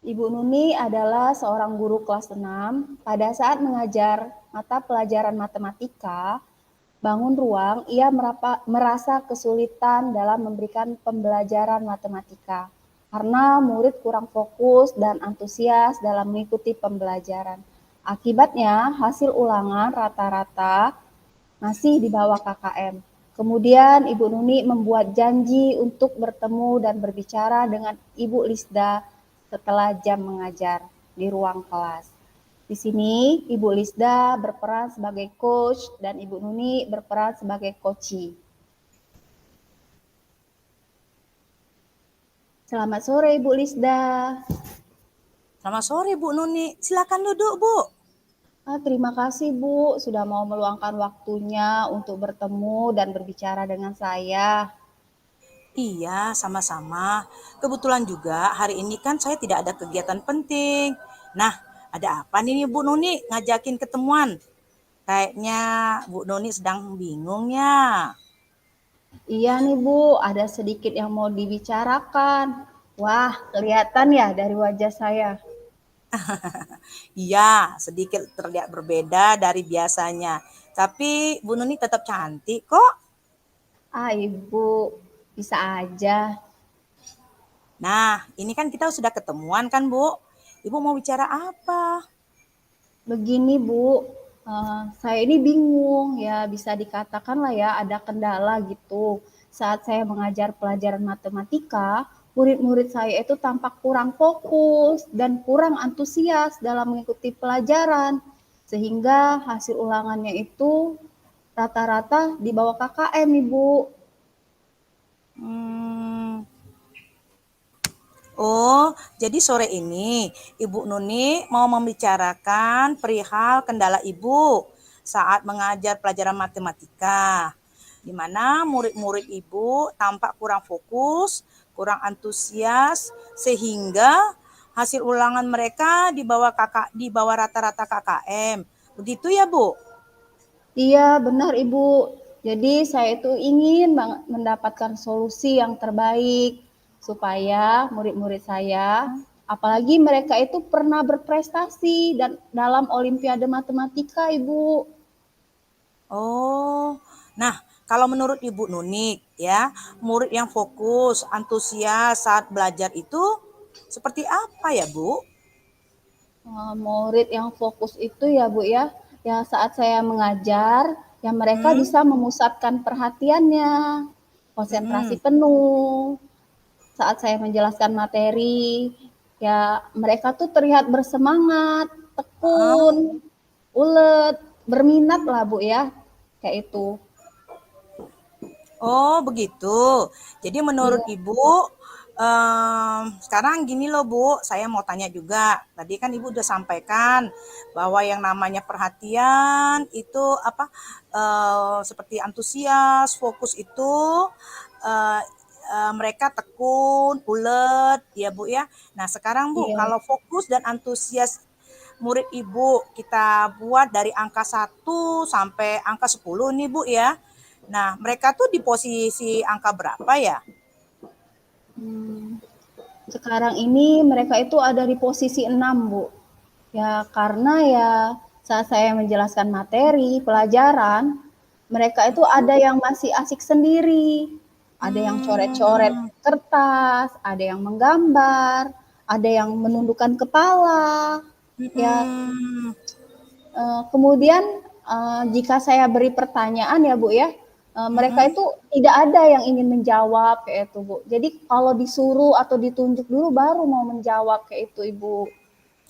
Ibu Nuni adalah seorang guru kelas 6. Pada saat mengajar mata pelajaran matematika, bangun ruang, ia merasa kesulitan dalam memberikan pembelajaran matematika karena murid kurang fokus dan antusias dalam mengikuti pembelajaran. Akibatnya, hasil ulangan rata-rata masih di bawah KKM. Kemudian Ibu Nuni membuat janji untuk bertemu dan berbicara dengan Ibu Lisda setelah jam mengajar di ruang kelas. Di sini Ibu Lisda berperan sebagai coach dan Ibu Nuni berperan sebagai coachee. Selamat sore Ibu Lisda. Selamat sore Bu Nuni, silakan duduk Bu. Terima kasih Bu sudah mau meluangkan waktunya untuk bertemu dan berbicara dengan saya. Iya, sama-sama. Kebetulan juga hari ini kan saya tidak ada kegiatan penting. Nah, ada apa nih Bu Nuni ngajakin ketemuan? Kayaknya Bu Nuni sedang bingung ya. Iya nih Bu, ada sedikit yang mau dibicarakan. Wah, kelihatan ya dari wajah saya. Iya, sedikit terlihat berbeda dari biasanya. Tapi Bu Nuni tetap cantik kok. Ibu, bisa aja. Nah, ini kan kita sudah ketemuan kan Bu? Ibu mau bicara apa? Begini Bu, saya ini bingung ya, bisa dikatakan lah ya ada kendala gitu. Saat saya mengajar pelajaran matematika, murid-murid saya itu tampak kurang fokus dan kurang antusias dalam mengikuti pelajaran. Sehingga hasil ulangannya itu rata-rata di bawah KKM, Ibu. Hmm, Oh, jadi sore ini Ibu Nuni mau membicarakan perihal kendala Ibu saat mengajar pelajaran matematika, di mana murid-murid Ibu tampak kurang fokus, kurang antusias, sehingga hasil ulangan mereka di bawah rata-rata KKM. Begitu ya, Bu? Iya, benar Ibu. Jadi saya itu ingin mendapatkan solusi yang terbaik supaya murid-murid saya, apalagi mereka itu pernah berprestasi dan dalam Olimpiade Matematika, Ibu. Oh, nah kalau menurut Ibu Nuni ya, murid yang fokus, antusias saat belajar itu seperti apa ya Bu? Murid yang fokus itu ya Bu ya, ya saat saya mengajar, ya mereka Hmm? bisa memusatkan perhatiannya, konsentrasi Mm-mm. penuh, saat saya menjelaskan materi, ya mereka tuh terlihat bersemangat, tekun, Ah, ulet, berminat lah Bu ya, kayak itu. Oh begitu. Jadi menurut Iya, Ibu, sekarang gini loh Bu, saya mau tanya juga. Tadi kan Ibu udah sampaikan bahwa yang namanya perhatian itu apa seperti antusias, fokus itu eh, mereka tekun, ulet, ya Bu ya. Nah sekarang Bu, iya. kalau fokus dan antusias murid Ibu kita buat dari angka 1 sampai angka 10 nih Bu ya. Nah, mereka tuh di posisi angka berapa ya? Hmm, sekarang ini mereka itu ada di posisi 6 Bu. Ya karena ya saat saya menjelaskan materi, pelajaran, mereka itu ada yang masih asik sendiri, ada yang coret-coret Hmm, kertas, ada yang menggambar, ada yang menundukkan kepala. Ya, mm-mm, kemudian jika saya beri pertanyaan ya Bu ya, mereka mm-mm. itu tidak ada yang ingin menjawab kayak itu Bu. Jadi kalau disuruh atau ditunjuk dulu baru mau menjawab kayak itu Ibu.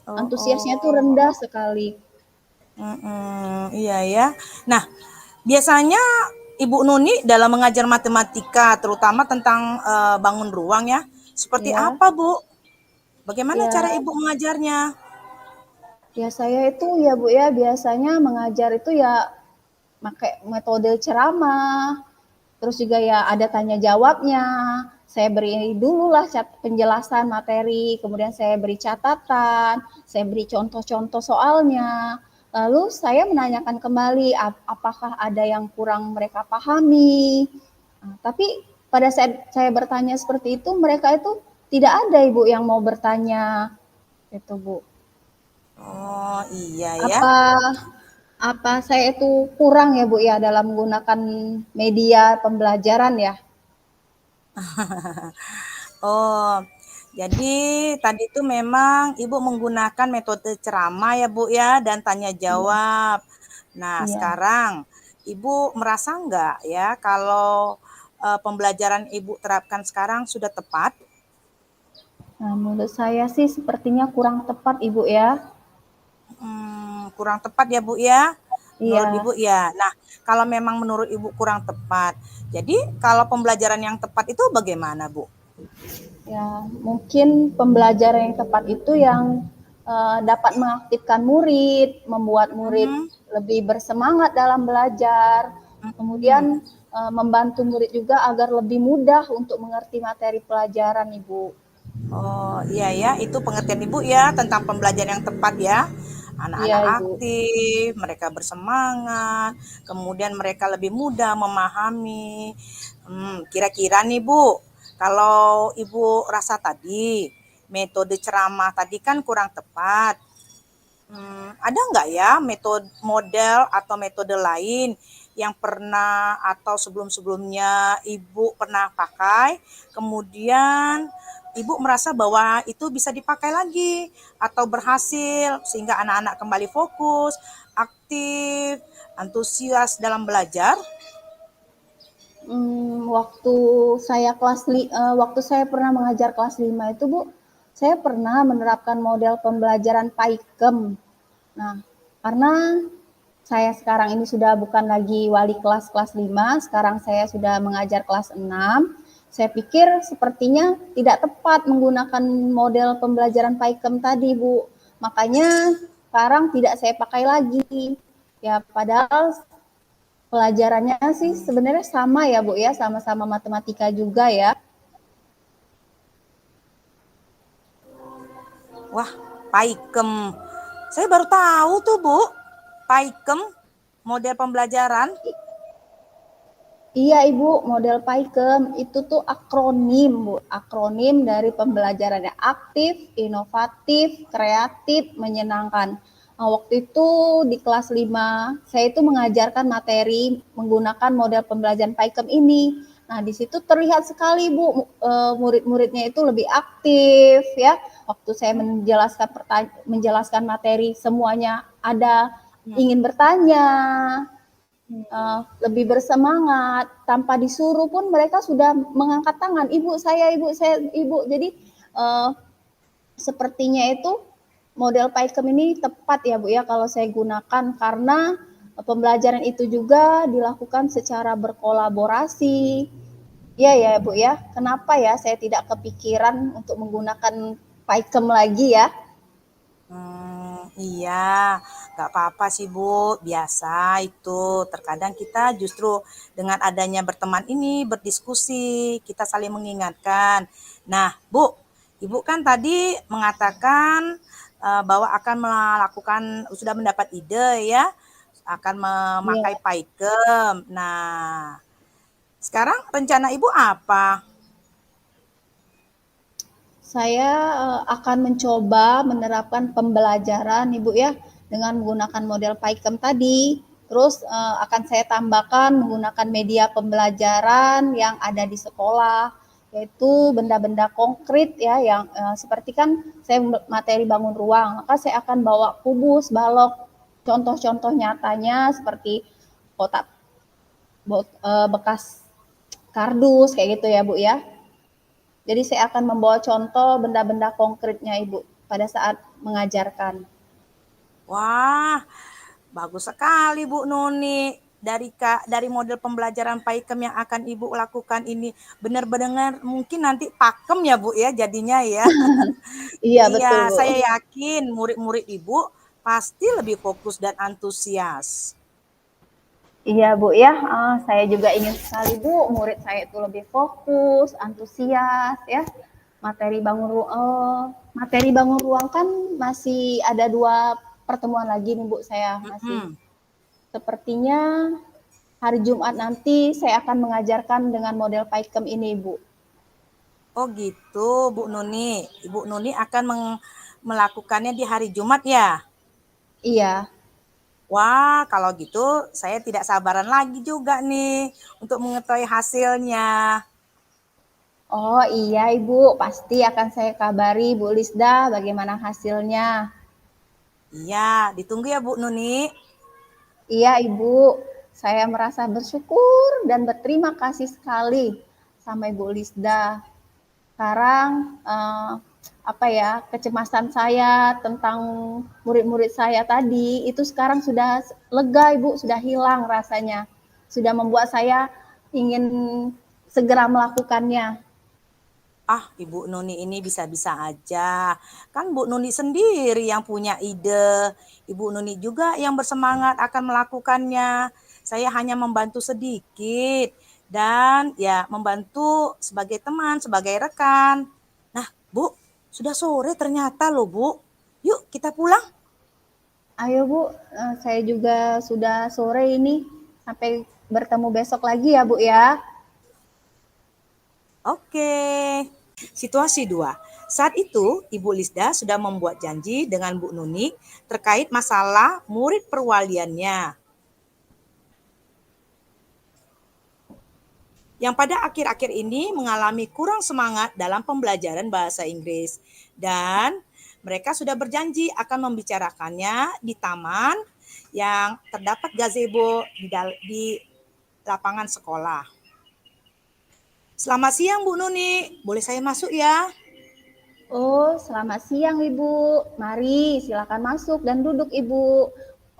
Oh, Antusiasnya itu oh, rendah sekali. iya ya. Nah, biasanya Ibu Nuni dalam mengajar matematika, terutama tentang bangun ruang ya, seperti Ya, apa Bu? Bagaimana cara ya, Ibu mengajarnya? ya saya itu ya Bu ya biasanya mengajar itu ya pakai metode ceramah, terus juga ya ada tanya jawabnya. Saya beri dulu lah penjelasan materi, kemudian saya beri catatan, saya beri contoh-contoh soalnya. Lalu saya menanyakan kembali apakah ada yang kurang mereka pahami. Nah, tapi pada saat saya bertanya seperti itu, mereka itu tidak ada Ibu yang mau bertanya. Itu Bu. Oh, iya ya. Apa apa saya itu kurang ya Bu ya dalam menggunakan media pembelajaran ya? Oh, jadi tadi itu memang Ibu menggunakan metode ceramah ya Bu ya dan tanya Iya, jawab. Nah, iya. sekarang Ibu merasa enggak ya kalau pembelajaran Ibu terapkan sekarang sudah tepat? Nah, menurut saya sih sepertinya kurang tepat Ibu ya. Kurang tepat ya Bu ya? Menurut Iya, Ibu ya. Nah, kalau memang menurut Ibu kurang tepat, jadi kalau pembelajaran yang tepat itu bagaimana Bu? ya mungkin pembelajaran yang tepat itu yang dapat mengaktifkan murid, membuat murid Mhm, lebih bersemangat dalam belajar, mhm. kemudian membantu murid juga agar lebih mudah untuk mengerti materi pelajaran, Ibu. Oh, iya ya, itu pengertian Ibu ya tentang pembelajaran yang tepat ya. Iya, Anak-anak Ibu. aktif, mereka bersemangat, kemudian mereka lebih mudah memahami. Kira-kira nih Bu, kalau Ibu rasa tadi metode ceramah tadi kan kurang tepat. Ada nggak ya metode model atau metode lain yang pernah atau sebelum-sebelumnya Ibu pernah pakai, kemudian Ibu merasa bahwa itu bisa dipakai lagi atau berhasil sehingga anak-anak kembali fokus, aktif, antusias dalam belajar? Waktu waktu saya pernah mengajar kelas 5 itu, Bu, saya pernah menerapkan model pembelajaran Paikem. Nah, karena saya sekarang ini sudah bukan lagi wali kelas kelas 5, sekarang saya sudah mengajar kelas 6. Saya pikir sepertinya tidak tepat menggunakan model pembelajaran Paikem tadi, Bu. Makanya sekarang tidak saya pakai lagi. Ya, padahal pelajarannya sih sebenarnya sama ya, Bu ya, sama-sama matematika juga ya. Wah, Paikem. Saya baru tahu tuh Bu, Paikem model pembelajaran. Iya Ibu, model Paikem itu tuh akronim Bu, akronim dari pembelajarannya aktif, inovatif, kreatif, menyenangkan. Nah, waktu itu di kelas 5, saya itu mengajarkan materi menggunakan model pembelajaran Paikem ini. Nah, di situ terlihat sekali Bu, murid-muridnya itu lebih aktif ya. Waktu saya menjelaskan materi semuanya ada ingin bertanya, lebih bersemangat tanpa disuruh pun mereka sudah mengangkat tangan, ibu saya, ibu. Jadi uh, sepertinya itu model Paikem ini tepat ya Bu ya kalau saya gunakan karena pembelajaran itu juga dilakukan secara berkolaborasi. Iya ya Bu ya. Kenapa ya saya tidak kepikiran untuk menggunakan Paikem lagi ya? Iya, nggak apa-apa sih Bu, biasa itu. Terkadang kita justru dengan adanya berteman ini, berdiskusi, kita saling mengingatkan. Nah, Bu, Ibu kan tadi mengatakan bahwa akan melakukan, sudah mendapat ide ya, akan memakai Iya. Paikem. Nah, sekarang rencana Ibu apa? Saya akan mencoba menerapkan pembelajaran Ibu ya dengan menggunakan model Paikem tadi. Terus akan saya tambahkan menggunakan media pembelajaran yang ada di sekolah, yaitu benda-benda konkret ya yang seperti kan saya materi bangun ruang, maka saya akan bawa kubus, balok, contoh-contoh nyatanya seperti kotak bekas kardus kayak gitu ya Bu ya. Jadi saya akan membawa contoh benda-benda konkretnya Ibu pada saat mengajarkan. Wah, bagus sekali Bu Nuni. Dari model pembelajaran Paikem yang akan Ibu lakukan ini benar-benar mungkin nanti pakem ya Bu ya jadinya ya. Iya Iya, betul Bu. saya yakin murid-murid Ibu pasti lebih fokus dan antusias. Iya Bu ya, saya juga ingin sekali Bu murid saya itu lebih fokus, antusias ya. Materi bangun ruang kan masih ada 2 pertemuan lagi nih Bu saya masih. Mm-mm. Sepertinya hari Jumat nanti saya akan mengajarkan dengan model Paikem ini Bu. Oh gitu, Bu Nuni. Ibu Nuni akan melakukannya di hari Jumat ya? Iya. Wah, kalau gitu saya tidak sabaran lagi juga nih untuk mengetahui hasilnya. Oh iya Ibu, pasti akan saya kabari Bu Lisda bagaimana hasilnya. Iya, ditunggu ya Bu Nuni. Iya Ibu, saya merasa bersyukur dan berterima kasih sekali sama Ibu Lisda. Sekarang apa ya, kecemasan saya tentang murid-murid saya tadi itu sekarang sudah lega Ibu, sudah hilang rasanya. Sudah membuat saya ingin segera melakukannya. Ah, Ibu Nuni ini bisa-bisa aja. Kan Bu Nuni sendiri yang punya ide. Ibu Nuni juga yang bersemangat akan melakukannya. Saya hanya membantu sedikit dan ya membantu sebagai teman, sebagai rekan. Nah, Bu, sudah sore ternyata loh, Bu. Yuk kita pulang. Ayo Bu, saya juga sudah sore ini. Sampai bertemu besok lagi ya Bu ya. Oke. Situasi 2. Saat itu, Ibu Lisda sudah membuat janji dengan Bu Nuni terkait masalah murid perwaliannya. Yang pada akhir-akhir ini mengalami kurang semangat dalam pembelajaran bahasa Inggris. Dan mereka sudah berjanji akan membicarakannya di taman yang terdapat gazebo di lapangan sekolah. Selamat siang Bu Nuni, boleh saya masuk ya? Oh, selamat siang Ibu. Mari silakan masuk dan duduk Ibu.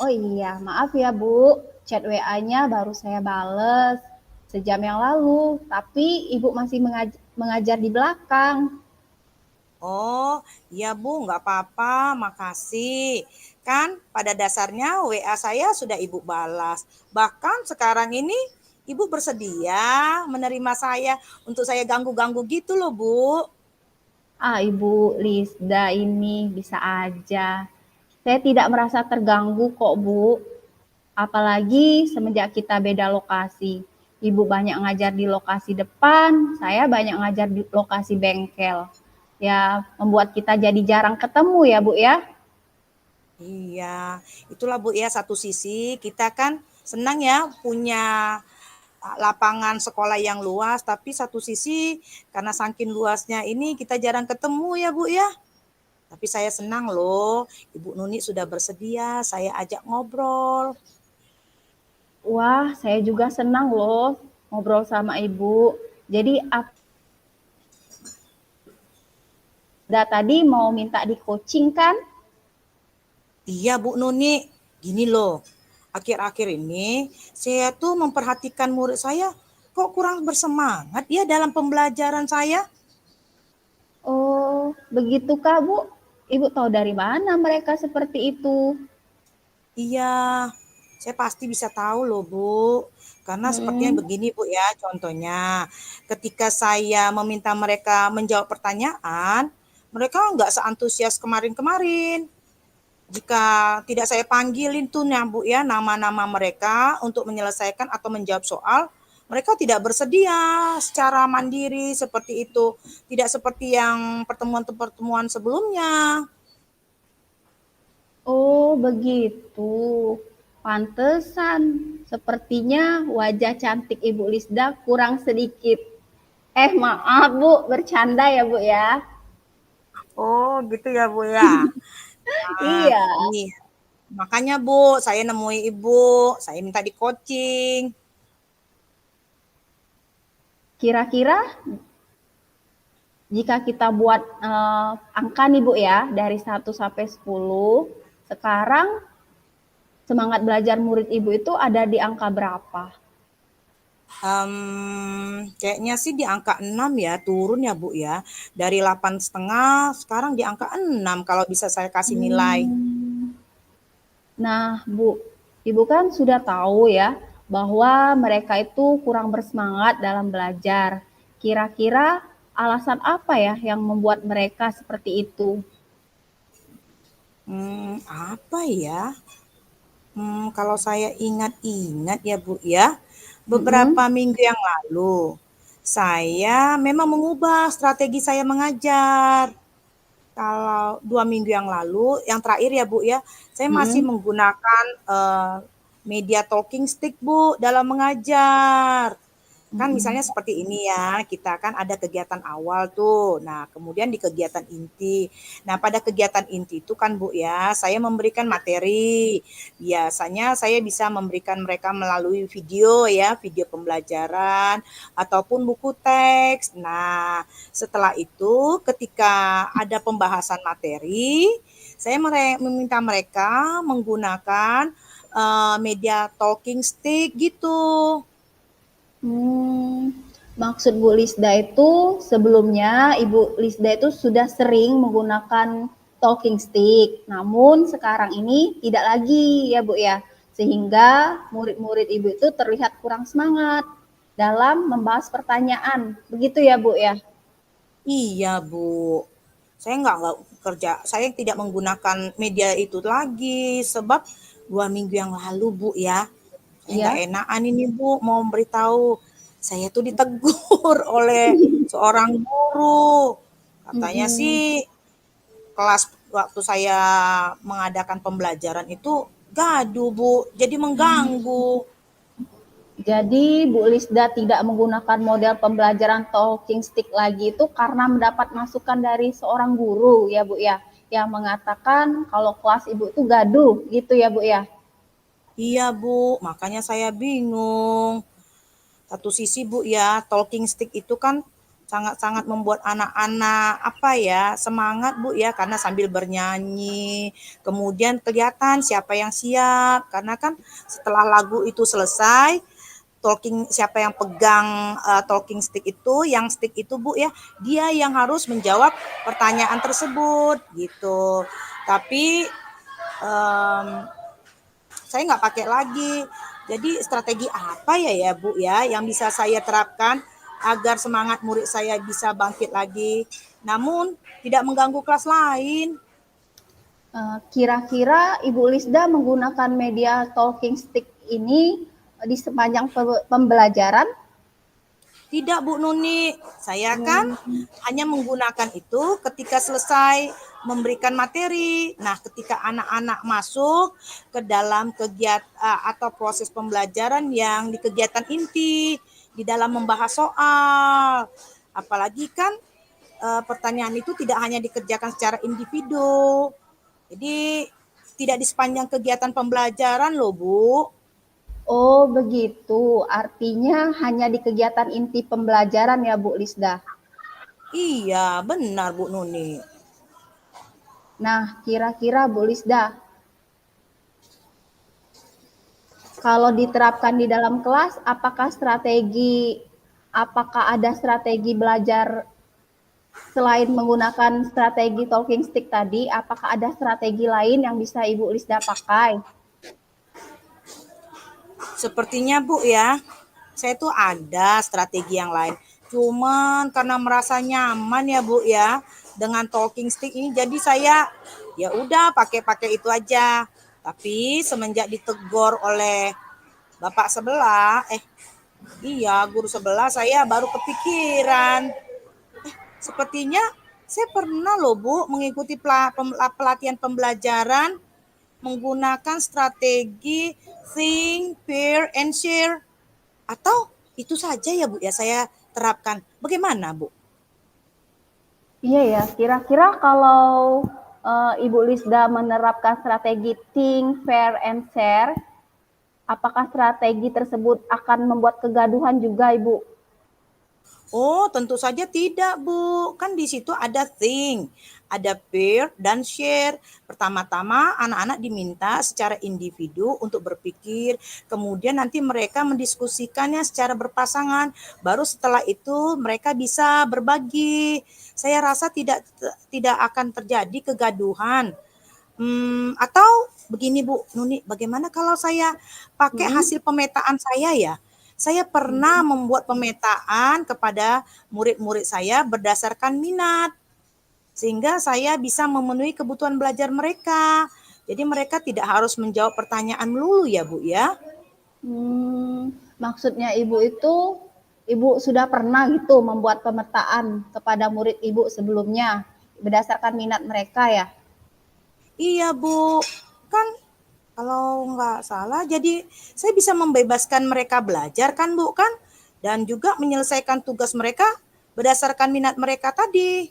Oh iya, maaf ya Bu, chat WA-nya baru saya bales sejam yang lalu, tapi Ibu masih mengajar di belakang. Oh, iya Bu, nggak apa-apa, makasih. Kan pada dasarnya WA saya sudah Ibu balas. Bahkan sekarang ini Ibu bersedia menerima saya untuk saya ganggu-ganggu gitu loh Bu. Ah, Ibu Lisda ini bisa aja. Saya tidak merasa terganggu kok, Bu. Apalagi semenjak kita beda lokasi. Ibu banyak ngajar di lokasi depan, saya banyak ngajar di lokasi bengkel. Ya, membuat kita jadi jarang ketemu ya, Bu ya. Iya, itulah Bu ya satu sisi kita kan senang ya punya lapangan sekolah yang luas, tapi satu sisi karena saking luasnya ini kita jarang ketemu ya Bu ya. Tapi saya senang loh, Ibu Nuni sudah bersedia saya ajak ngobrol. Wah, saya juga senang loh ngobrol sama Ibu. Jadi, ada tadi mau minta di coaching kan? Iya Bu Nuni, gini loh, akhir-akhir ini saya tuh memperhatikan murid saya kok kurang bersemangat ya dalam pembelajaran saya. Oh, begitu Kak, Bu? Ibu tahu dari mana mereka seperti itu? Iya, saya pasti bisa tahu loh Bu. Karena sepertinya Hmm. begini Bu ya, contohnya ketika saya meminta mereka menjawab pertanyaan, mereka nggak seantusias kemarin-kemarin. Jika tidak saya panggilin tuh ya Bu ya nama-nama mereka untuk menyelesaikan atau menjawab soal, mereka tidak bersedia secara mandiri seperti itu. Tidak seperti yang pertemuan-pertemuan sebelumnya. Oh, begitu. Pantesan. Sepertinya wajah cantik Ibu Lisda kurang sedikit. Maaf Bu, bercanda ya Bu ya. Oh, gitu ya Bu ya. Nah, Iya. ini makanya Bu, saya nemui Ibu, saya minta di coaching. Kira-kira jika kita buat angka nih Bu ya, dari 1 sampai 10, sekarang semangat belajar murid Ibu itu ada di angka berapa? Kayaknya sih di angka 6 ya, turun ya Bu ya. Dari 8,5 sekarang di angka 6 kalau bisa saya kasih nilai. Hmm. Nah, Bu, Ibu kan sudah tahu ya bahwa mereka itu kurang bersemangat dalam belajar. Kira-kira alasan apa ya yang membuat mereka seperti itu? Apa ya? Kalau saya ingat-ingat ya Bu ya, beberapa Mm-mm. minggu yang lalu, saya memang mengubah strategi saya mengajar. Kalau 2 minggu yang lalu, yang terakhir ya Bu ya, saya masih Mm-mm. menggunakan media talking stick Bu dalam mengajar. Kan misalnya Mm-mm. seperti ini ya, kita kan ada kegiatan awal tuh. Nah, kemudian di kegiatan inti. Nah, pada kegiatan inti itu kan Bu ya, saya memberikan materi. Biasanya saya bisa memberikan mereka melalui video ya, video pembelajaran ataupun buku teks. Nah, setelah itu ketika ada pembahasan materi, saya meminta mereka menggunakan media talking stick gitu. Hmm, maksud Bu Lisda itu sebelumnya Ibu Lisda itu sudah sering menggunakan talking stick, namun sekarang ini tidak lagi ya Bu ya, sehingga murid-murid Ibu itu terlihat kurang semangat dalam membahas pertanyaan, begitu ya Bu ya? Iya, Bu. Saya nggak kerja, saya tidak menggunakan media itu lagi sebab 2 minggu yang lalu, Bu ya. Saya nggak Iya. enakan ini, Bu, mau memberitahu. Saya tuh ditegur oleh seorang guru. Katanya Mm-mm. sih kelas waktu saya mengadakan pembelajaran itu gaduh, Bu. Jadi mengganggu. Jadi Bu Lisda tidak menggunakan model pembelajaran talking stick lagi itu karena mendapat masukan dari seorang guru ya Bu ya, yang mengatakan kalau kelas Ibu itu gaduh gitu ya Bu ya. Iya, Bu. Makanya saya bingung. Satu sisi Bu ya, talking stick itu kan sangat-sangat membuat anak-anak apa ya, semangat Bu ya karena sambil bernyanyi. Kemudian kelihatan siapa yang siap karena kan setelah lagu itu selesai, siapa yang pegang talking stick itu, yang stick itu Bu ya, dia yang harus menjawab pertanyaan tersebut gitu. Tapi um, saya nggak pakai lagi. Jadi strategi apa ya Bu ya yang bisa saya terapkan agar semangat murid saya bisa bangkit lagi, namun tidak mengganggu kelas lain? Kira-kira Ibu Lisda menggunakan media talking stick ini di sepanjang pembelajaran? Tidak Bu Nuni, saya kan Hmm. hanya menggunakan itu ketika selesai memberikan materi. Nah, ketika anak-anak masuk ke dalam kegiatan atau proses pembelajaran yang di kegiatan inti, di dalam membahas soal. Apalagi kan pertanyaan itu tidak hanya dikerjakan secara individu. Jadi tidak di sepanjang kegiatan pembelajaran loh, Bu. Oh begitu, artinya hanya di kegiatan inti pembelajaran ya Bu Lisda. Iya, benar Bu Nuni. Nah, kira-kira Bu Lisda, kalau diterapkan di dalam kelas, apakah ada strategi belajar selain menggunakan strategi talking stick tadi, apakah ada strategi lain yang bisa Ibu Lisda pakai? Sepertinya Bu ya, saya tuh ada strategi yang lain. Cuman karena merasa nyaman ya Bu ya dengan talking stick ini, jadi saya ya udah pakai-pakai itu aja. Tapi semenjak ditegur oleh bapak sebelah, iya guru sebelah, saya baru kepikiran. Sepertinya saya pernah loh Bu mengikuti pelatihan pembelajaran menggunakan strategi think, pair, and share. Atau itu saja ya Bu ya saya terapkan. Bagaimana Bu? Iya ya, kira-kira kalau Ibu Lisda menerapkan strategi think, fair, and share, apakah strategi tersebut akan membuat kegaduhan juga Ibu? Oh, tentu saja tidak, Bu. Kan di situ ada think, ada pair, dan share. Pertama-tama anak-anak diminta secara individu untuk berpikir, kemudian nanti mereka mendiskusikannya secara berpasangan. Baru setelah itu mereka bisa berbagi. Saya rasa tidak akan terjadi kegaduhan. Atau begini Bu Nuni, bagaimana kalau saya pakai Hmm. hasil pemetaan saya ya? Saya pernah membuat pemetaan kepada murid-murid saya berdasarkan minat, sehingga saya bisa memenuhi kebutuhan belajar mereka. Jadi mereka tidak harus menjawab pertanyaan melulu ya Bu ya. Maksudnya Ibu itu, Ibu sudah pernah gitu membuat pemetaan kepada murid Ibu sebelumnya. berdasarkan minat mereka ya? Iya, Bu. Kan kalau nggak salah, jadi saya bisa membebaskan mereka belajar kan, Bu, kan? Dan juga menyelesaikan tugas mereka berdasarkan minat mereka tadi.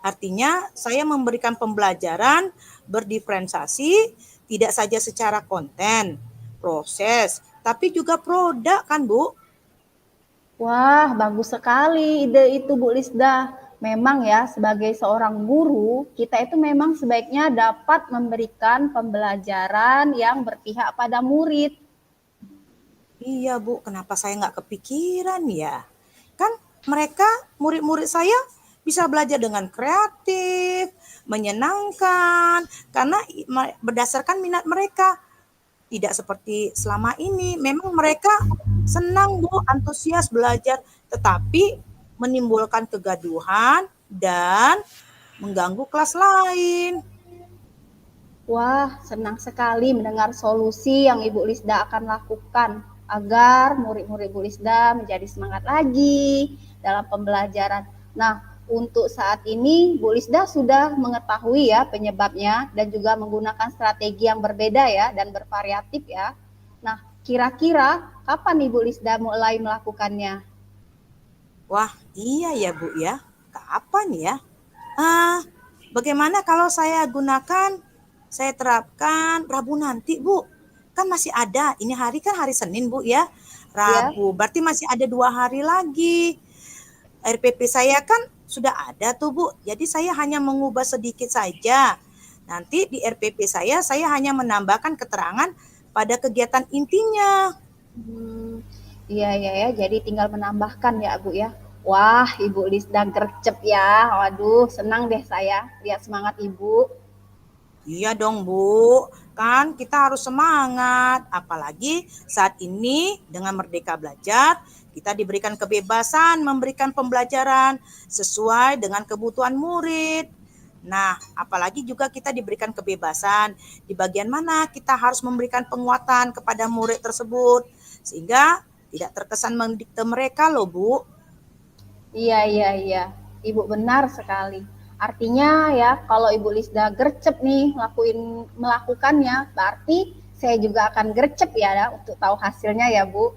Artinya, saya memberikan pembelajaran berdiferensiasi, tidak saja secara konten, proses, tapi juga produk kan, Bu? Wah, bagus sekali ide itu Bu Lisda. Memang ya, sebagai seorang guru, kita itu memang sebaiknya dapat memberikan pembelajaran yang berpihak pada murid. Iya, Bu. Kenapa saya nggak kepikiran ya? Kan mereka, murid-murid saya bisa belajar dengan kreatif, menyenangkan, karena berdasarkan minat mereka. Tidak seperti selama ini. Memang mereka senang, Bu, antusias belajar, tetapi menimbulkan kegaduhan dan mengganggu kelas lain. Wah, senang sekali mendengar solusi yang Ibu Lisda akan lakukan agar murid-murid Ibu Lisda menjadi semangat lagi dalam pembelajaran. Nah, untuk saat ini Bu Lisda sudah mengetahui ya penyebabnya dan juga menggunakan strategi yang berbeda ya dan bervariatif ya. Nah, kira-kira kapan Ibu Lisda mulai melakukannya? Wah, iya ya, Bu ya. Kapan ya? Ah, bagaimana kalau saya terapkan Rabu nanti, Bu? Kan masih ada, ini hari kan hari Senin, Bu ya. Ya. Rabu, berarti masih ada 2 hari lagi. RPP saya kan sudah ada tuh, Bu. Jadi saya hanya mengubah sedikit saja. Nanti di RPP saya hanya menambahkan keterangan pada kegiatan intinya. Hmm, iya iya ya, jadi tinggal menambahkan ya Bu ya. Wah, Ibu Lisda gercep ya. Waduh, senang deh saya lihat semangat Ibu. Iya dong, Bu. Kan kita harus semangat. Apalagi saat ini dengan Merdeka Belajar, kita diberikan kebebasan memberikan pembelajaran sesuai dengan kebutuhan murid. Nah, apalagi juga kita diberikan kebebasan di bagian mana kita harus memberikan penguatan kepada murid tersebut. Sehingga tidak terkesan mendikte mereka loh, Bu. Iya iya iya. Ibu benar sekali. Artinya ya, kalau Ibu Lisda gercep nih melakukannya, berarti saya juga akan gercep ya untuk tahu hasilnya ya, Bu.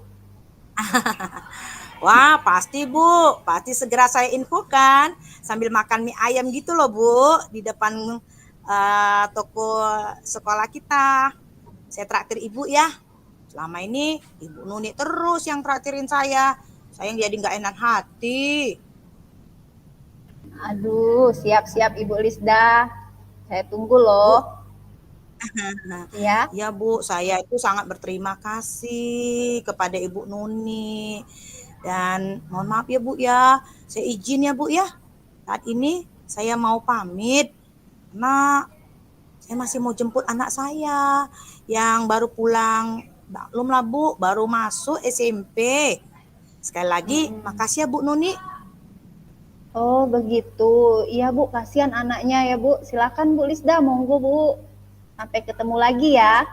Wah, pasti Bu. Pasti segera saya infokan sambil makan mie ayam gitu loh, Bu, di depan toko sekolah kita. Saya traktir Ibu ya. Selama ini Ibu Nuni terus yang traktirin saya. Saya jadi nggak enak hati. Aduh, siap-siap Ibu Lisda. Saya tunggu loh. Bu, Ya. ya Bu, saya itu sangat berterima kasih kepada Ibu Nuni. Dan mohon maaf ya Bu ya, saya izin ya Bu ya. Saat ini saya mau pamit karena saya masih mau jemput anak saya yang baru pulang. Belum lah Bu, baru masuk SMP. Sekali lagi, Mm-mm. makasih ya Bu Nuni. Oh, begitu. Iya, Bu, kasihan anaknya ya, Bu. Silakan Bu Lisda, monggo, Bu. Sampai ketemu lagi ya.